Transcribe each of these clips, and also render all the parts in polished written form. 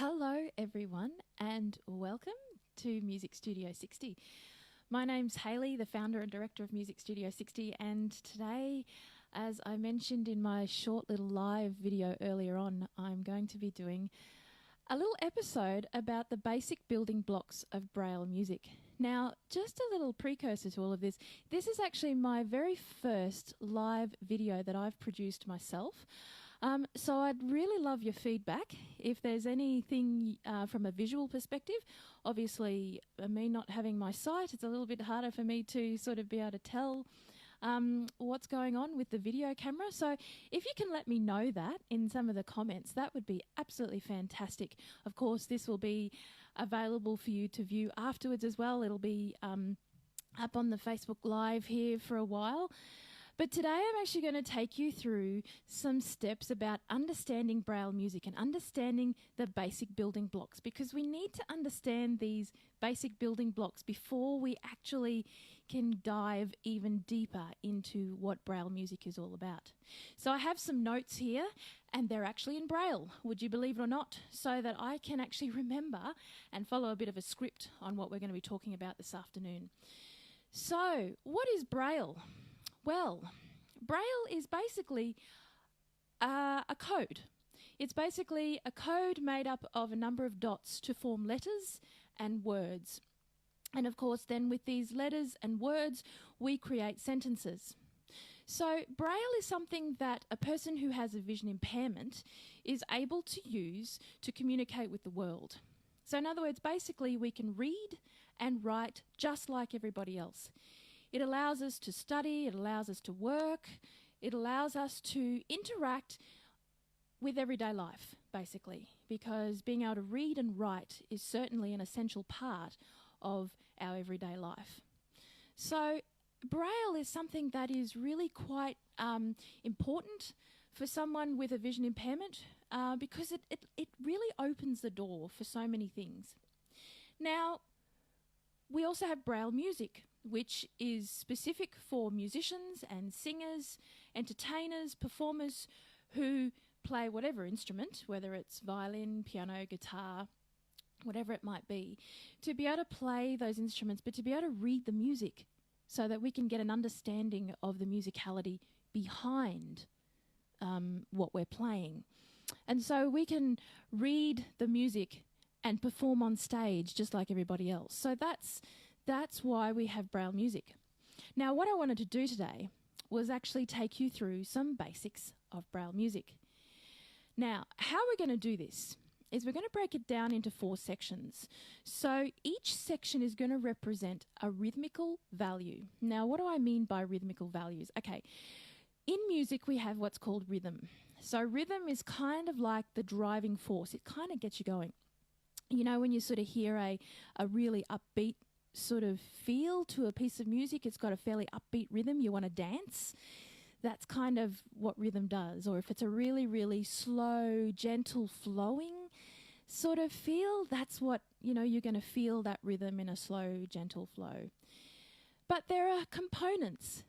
Hello everyone and welcome to Music Studio 60. My name's Hayley, the founder and director of Music Studio 60, and today, as I mentioned in my short little live video earlier on, I'm going to be doing a little episode about the basic building blocks of Braille music. Now, just a little precursor to all of this, this is actually my very first live video that I've produced myself. So I'd really love your feedback. If there's anything from a visual perspective, obviously me not having my sight, it's a little bit harder for me to sort of be able to tell what's going on with the video camera. So if you can let me know that in some of the comments, that would be absolutely fantastic. Of course, this will be available for you to view afterwards as well. It'll be up on the Facebook Live here for a while. But today I'm actually going to take you through some steps about understanding Braille music and understanding the basic building blocks, because we need to understand these basic building blocks before we actually can dive even deeper into what Braille music is all about. So I have some notes here, and they're actually in Braille, would you believe it or not, so that I can actually remember and follow a bit of a script on what we're going to be talking about this afternoon. So, what is Braille? Well, Braille is basically a code. It's basically a code made up of a number of dots to form letters and words. And of course, then with these letters and words, we create sentences. So Braille is something that a person who has a vision impairment is able to use to communicate with the world. So in other words, basically we can read and write just like everybody else. It allows us to study, it allows us to work, it allows us to interact with everyday life, basically, because being able to read and write is certainly an essential part of our everyday life. So Braille is something that is really quite important for someone with a vision impairment because it really opens the door for so many things. Now, we also have Braille music, which is specific for musicians and singers, entertainers, performers who play whatever instrument, whether it's violin, piano, guitar, whatever it might be, to be able to play those instruments, but to be able to read the music so that we can get an understanding of the musicality behind what we're playing. And so we can read the music and perform on stage just like everybody else. So that's why we have Braille music. Now, what I wanted to do today was actually take you through some basics of Braille music. Now, how we're going to do this is we're going to break it down into 4 sections. So each section is going to represent a rhythmical value. Now, what do I mean by rhythmical values? Okay, in music we have what's called rhythm. So rhythm is kind of like the driving force. It kind of gets you going. You know, when you sort of hear a really upbeat sort of feel to a piece of music, it's got a fairly upbeat rhythm, you want to dance. That's kind of what rhythm does. Or if it's a really, really slow, gentle, flowing sort of feel, that's what, you know, you're going to feel that rhythm in a slow, gentle flow. But there are components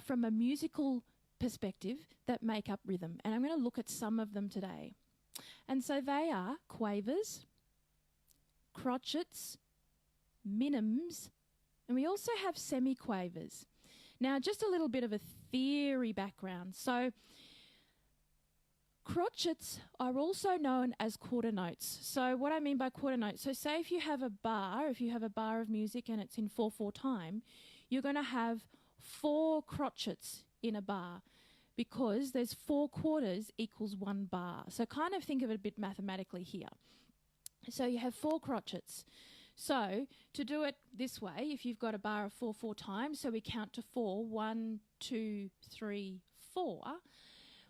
from a musical perspective that make up rhythm, and I'm going to look at some of them today. And so they are quavers, crotchets, minims, and we also have semiquavers. Now, just a little bit of a theory background. So, crotchets are also known as quarter notes. So, what I mean by quarter notes, so say if you have a bar of music and it's in 4/4 time, you're going to have 4 crotchets in a bar because there's 4 quarters equals 1 bar. So, kind of think of it a bit mathematically here. So, you have 4 crotchets. So, to do it this way, if you've got a bar of 4/4 times, so we count to 4, 1, 2, 3, 4,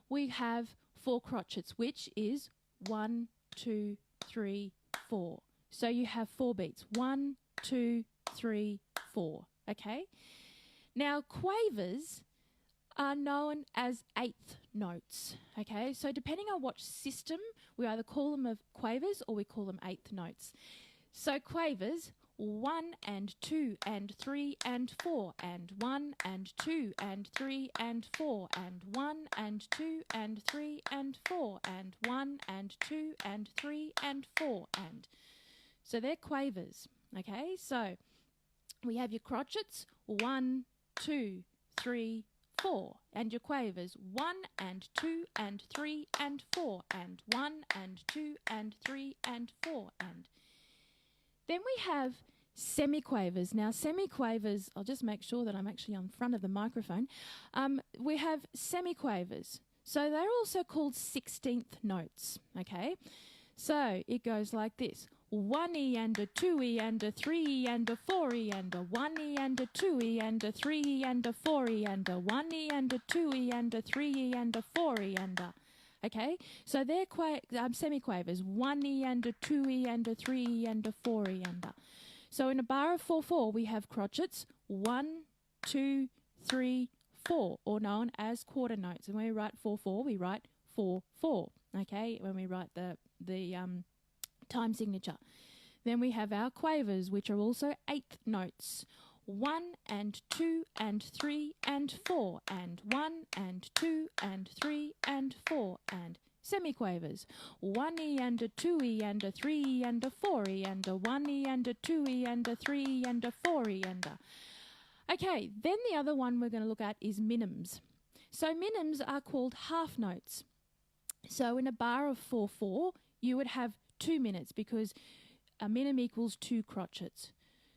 we have 4 crotchets, which is 1, 2, 3, 4. So you have 4 beats, 1, 2, 3, 4, okay? Now, quavers are known as 8th notes, okay? So depending on what system, we either call them quavers or we call them 8th notes. So quavers 1 and 2 and 3 and 4 and 1 and 2 and 3 and 4 and 1 and 2 and 3 and 4 and 1 and 2 and 3 and 4 and. So they're quavers, okay? So we have your crotchets, 1, 2, 3, 4, and your quavers, 1 and 2 and 3 and 4 and 1 and 2 and 3 and 4 and. Then we have semiquavers. Now semiquavers, I'll just make sure that I'm actually on front of the microphone. We have semiquavers. So they're also called 16th notes, okay? So it goes like this. 1E and a 2E and a 3E and a 4E and a 1E and a 2E and a 3E and a 4E and a 1E and a 2E and a 3E and a 4E and a. Okay, so they're semiquavers. 1E and a 2E and a 3E and a 4E and a. So in a bar of 4/4 we have crotchets 1, 2, 3, 4, or known as quarter notes. And when we write 4/4, we write 4/4. Okay, when we write the time signature. Then we have our quavers, which are also 8th notes. 1 and 2 and 3 and 4 and 1 and 2 and 3 and 4 and semiquavers. 1E and a 2E and a 3E and a 4E and a 1E and a 2E and a 3E and a 4E and a. Okay, then the other one we're going to look at is minims. So minims are called half notes. So in a bar of 4/4, you would have 2 minutes because a minim equals 2 crotchets.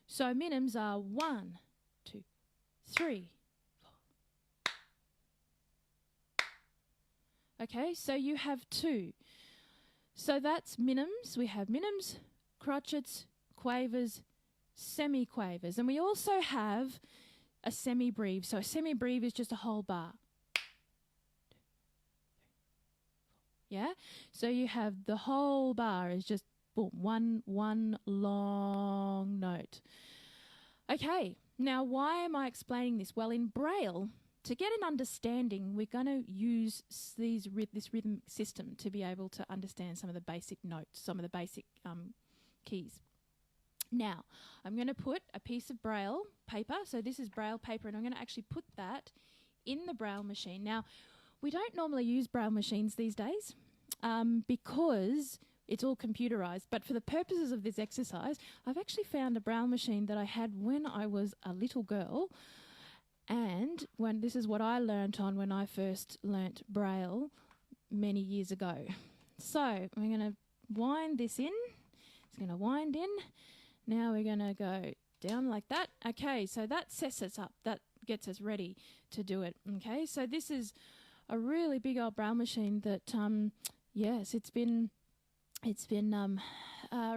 So minims are 1, 2, 3, 4. Okay, so you have 2. So that's minims. We have minims, crotchets, quavers, semiquavers. And we also have a semibreve. So a semibreve is just a whole bar. Yeah? So you have the whole bar is just boom, one long note. Okay, now why am I explaining this? Well, in Braille, to get an understanding, we're going to use this rhythmic system to be able to understand some of the basic notes, some of the basic keys. Now, I'm going to put a piece of Braille paper. So this is Braille paper, and I'm going to actually put that in the Braille machine. Now, we don't normally use Braille machines these days because it's all computerized. But for the purposes of this exercise, I've actually found a Braille machine that I had when I was a little girl. And this is what I learnt on when I first learnt Braille many years ago. So I'm going to wind this in. It's going to wind in. Now we're going to go down like that. Okay, so that sets us up. That gets us ready to do it. Okay, so this is a really big old Braille machine that, yes, it's been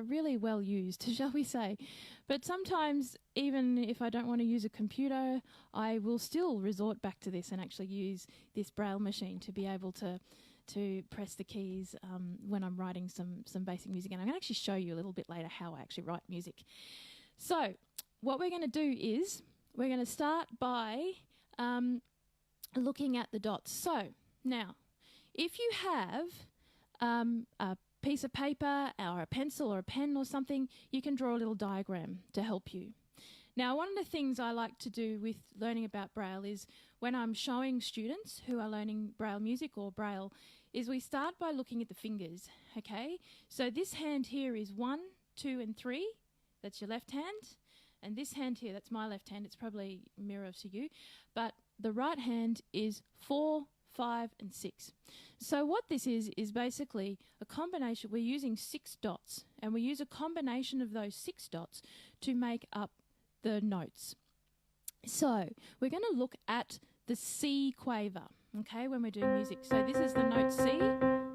really well used, shall we say. But sometimes, even if I don't want to use a computer, I will still resort back to this and actually use this Braille machine to be able to press the keys when I'm writing some basic music. And I'm going to actually show you a little bit later how I actually write music. So what we're going to do is we're going to start by looking at the dots. So now, if you have a piece of paper or a pencil or a pen or something, you can draw a little diagram to help you. Now, one of the things I like to do with learning about Braille is when I'm showing students who are learning Braille music or Braille is we start by looking at the fingers, okay? So this hand here is 1, 2 and 3. That's your left hand. And this hand here, that's my left hand. It's probably mirror to you. But the right hand is 4, 5 and 6. So what this is basically a combination. We're using 6 dots, and we use a combination of those 6 dots to make up the notes. So we're going to look at the C quaver, okay, when we're doing music. So this is the note C,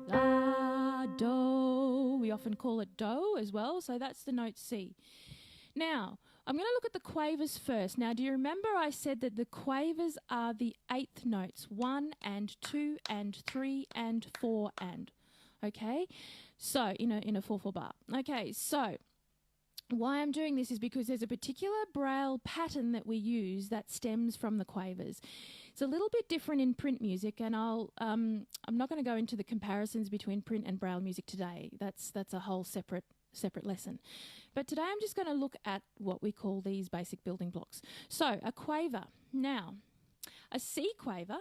la, do. We often call it do as well, so that's the note C. Now, I'm going to look at the quavers first. Now, do you remember I said that the quavers are the 8th notes, 1 and 2 and 3 and 4 and, okay? So, in a 4/4 bar. Okay, so why I'm doing this is because there's a particular Braille pattern that we use that stems from the quavers. It's a little bit different in print music, and I'm not going to go into the comparisons between print and Braille music today. That's a whole separate separate lesson. But today I'm just going to look at what we call these basic building blocks. So a quaver. Now, a C quaver,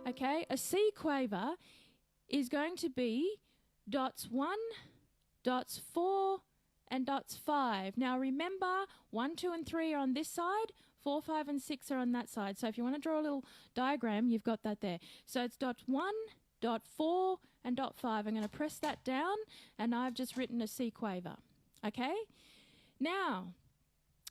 okay, a C quaver is going to be dots 1, dots 4, and dots 5. Now remember, 1, 2 and 3 are on this side, 4, 5 and 6 are on that side. So if you want to draw a little diagram, you've got that there. So it's dot 1, dot 4 and dot 5. I'm going to press that down and I've just written a C quaver. Okay? Now,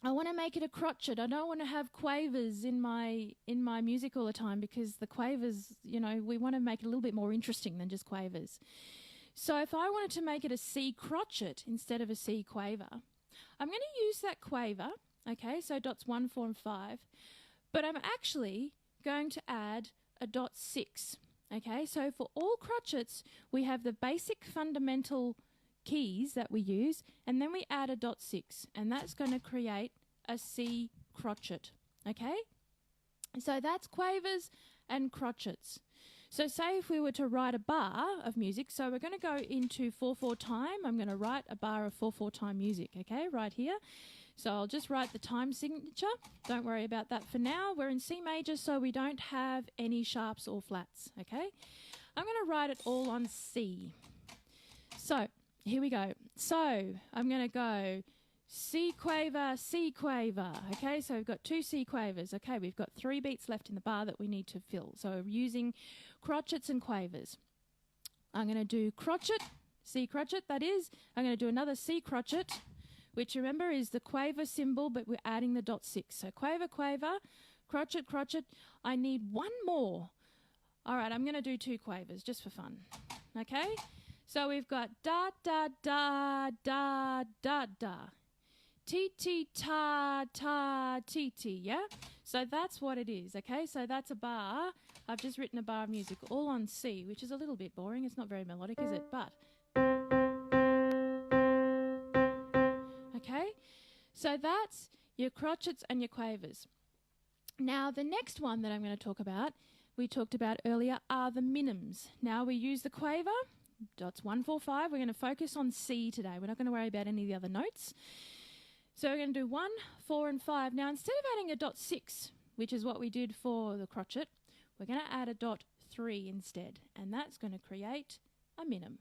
I want to make it a crotchet. I don't want to have quavers in my music all the time, because the quavers, you know, we want to make it a little bit more interesting than just quavers. So if I wanted to make it a C crotchet instead of a C quaver, I'm going to use that quaver, okay, so dots 1, 4 and 5, but I'm actually going to add a dot 6, okay. So for all crotchets, we have the basic fundamental keys that we use, and then we add a dot 6, and that's going to create a C crotchet, okay. So that's quavers and crotchets. So say if we were to write a bar of music, so we're going to go into 4/4 time. I'm going to write a bar of 4/4 time music, okay, right here. So I'll just write the time signature. Don't worry about that for now. We're in C major, so we don't have any sharps or flats, okay. I'm going to write it all on C. So here we go. So I'm going to go C quaver, okay, so we've got 2 C quavers, okay, we've got 3 beats left in the bar that we need to fill, so we're using crotchets and quavers. I'm going to do crotchet, C crotchet, that is, I'm going to do another C crotchet, which remember is the quaver symbol, but we're adding the dot 6, so quaver, quaver, crotchet, crotchet. I need one more. All right, I'm going to do 2 quavers just for fun, okay, so we've got da, da, da, da, da, da. T, ta, ta, t, yeah? So that's what it is, okay? So that's a bar. I've just written a bar of music all on C, which is a little bit boring. It's not very melodic, is it? But, okay? So that's your crotchets and your quavers. Now, the next one that I'm going to talk about, we talked about earlier, are the minims. Now, we use the quaver, dots 1, 4, 5. We're going to focus on C today. We're not going to worry about any of the other notes. So we're going to do 1, 4 and 5. Now instead of adding a dot 6, which is what we did for the crotchet, we're going to add a dot 3 instead, and that's going to create a minim.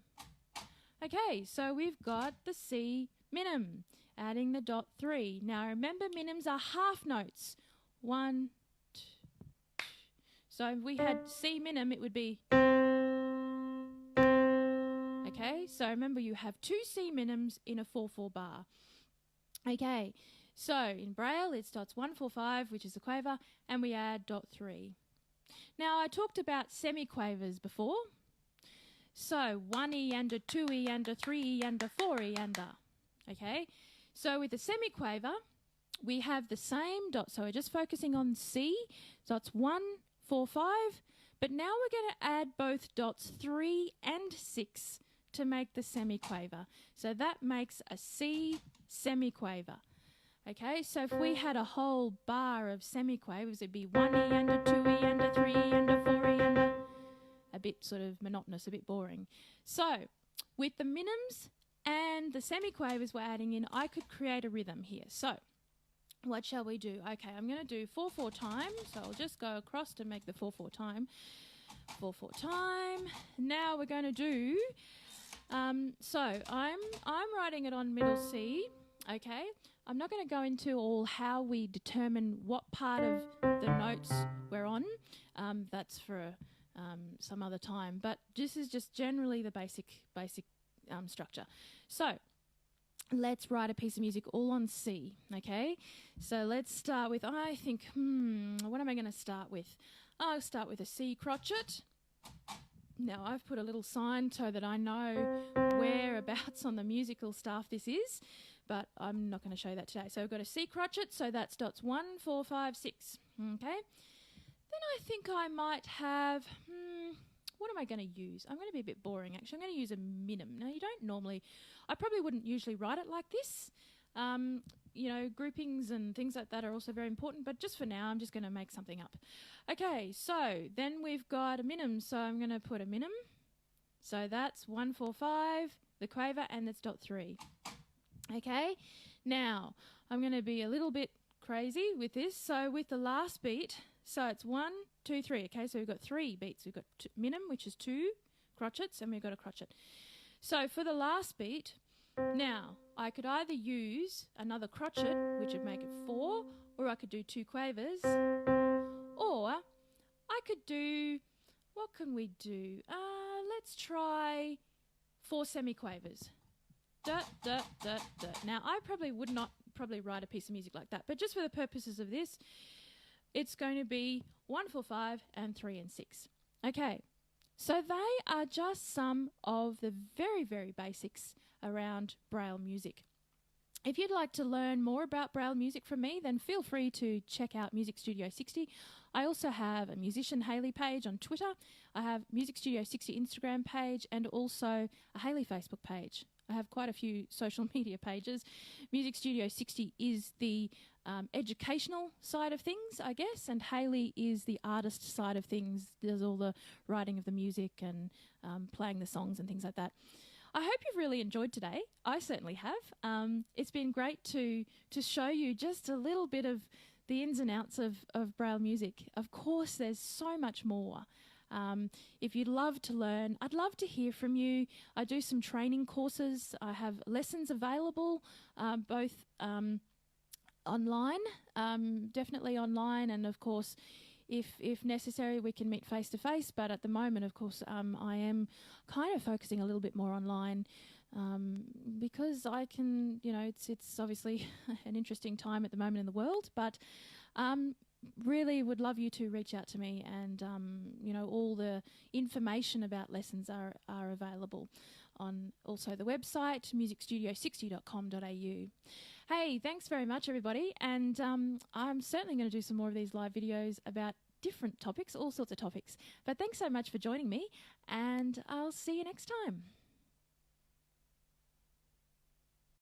Okay, so we've got the C minim, adding the dot 3. Now remember, minims are half notes. 1, 2. So if we had C minim, it would be... Okay, so remember you have 2 C minims in a 4/4 bar. Okay, so in Braille it's dots 1, 4, 5, which is the quaver, and we add dot 3. Now I talked about semiquavers before. So 1E and a 2E and a 3E and a 4E and a. Okay, so with the semiquaver we have the same dot, so we're just focusing on C, dots 1, 4, 5, but now we're going to add both dots 3 and 6 to make the semiquaver. So that makes a C semiquaver. Okay, so if we had a whole bar of semiquavers, it'd be 1E and a 2E and a 3E and a 4E and a bit sort of monotonous, a bit boring. So with the minims and the semiquavers we're adding in, I could create a rhythm here. So what shall we do? Okay, I'm going to do 4/4 time, so I'll just go across to make the 4/4 time. 4/4 time. Now we're going to do... so I'm writing it on middle C, okay? I'm not going to go into all how we determine what part of the notes we're on. That's for some other time, but this is just generally the basic structure. So let's write a piece of music all on C, okay? So let's start with, I think, what am I going to start with? I'll start with a C crotchet. Now, I've put a little sign so that I know whereabouts on the musical staff this is, but I'm not going to show you that today. So we've got a C crotchet, so that's dots 1, 4, 5, 6, okay? Then I think I might have, what am I going to use? I'm going to be a bit boring, actually. I'm going to use a minim. Now, you don't normally, I probably wouldn't usually write it like this. You know, groupings and things like that are also very important, but just for now, I'm just going to make something up. Okay, so then we've got a minim, so I'm going to put a minim. So that's 1, 4, 5, the quaver, and it's dot 3. Okay, now I'm going to be a little bit crazy with this. So with the last beat, so it's 1, 2, 3. Okay, so we've got 3 beats. We've got minim, which is 2 crotchets, and we've got a crotchet. So for the last beat, now I could either use another crotchet, which would make it 4, or I could do 2 quavers, or I could do, what can we do? Let's try 4 semiquavers. Dut, dut, dut, dut. Now, I probably would not write a piece of music like that, but just for the purposes of this, it's going to be 1, 4, 5, and 3 and 6. Okay, so they are just some of the very, very basics around Braille music. If you'd like to learn more about Braille music from me, then feel free to check out Music Studio 60. I also have a Musician Hayley page on Twitter. I have Music Studio 60 Instagram page and also a Hayley Facebook page. I have quite a few social media pages. Music Studio 60 is the educational side of things, I guess, and Hayley is the artist side of things. Does all the writing of the music and playing the songs and things like that. I hope you've really enjoyed today. I certainly have. It's been great to show you just a little bit of the ins and outs of Braille music. Of course, there's so much more. If you'd love to learn, I'd love to hear from you. I do some training courses. I have lessons available, both online, definitely online, and of course, if necessary, we can meet face-to-face, but at the moment, of course, I am kind of focusing a little bit more online because I can, it's obviously an interesting time at the moment in the world, but really would love you to reach out to me, and, all the information about lessons are available on also the website, musicstudio60.com.au. Hey, thanks very much, everybody. And I'm certainly going to do some more of these live videos about different topics, all sorts of topics. But thanks so much for joining me, and I'll see you next time.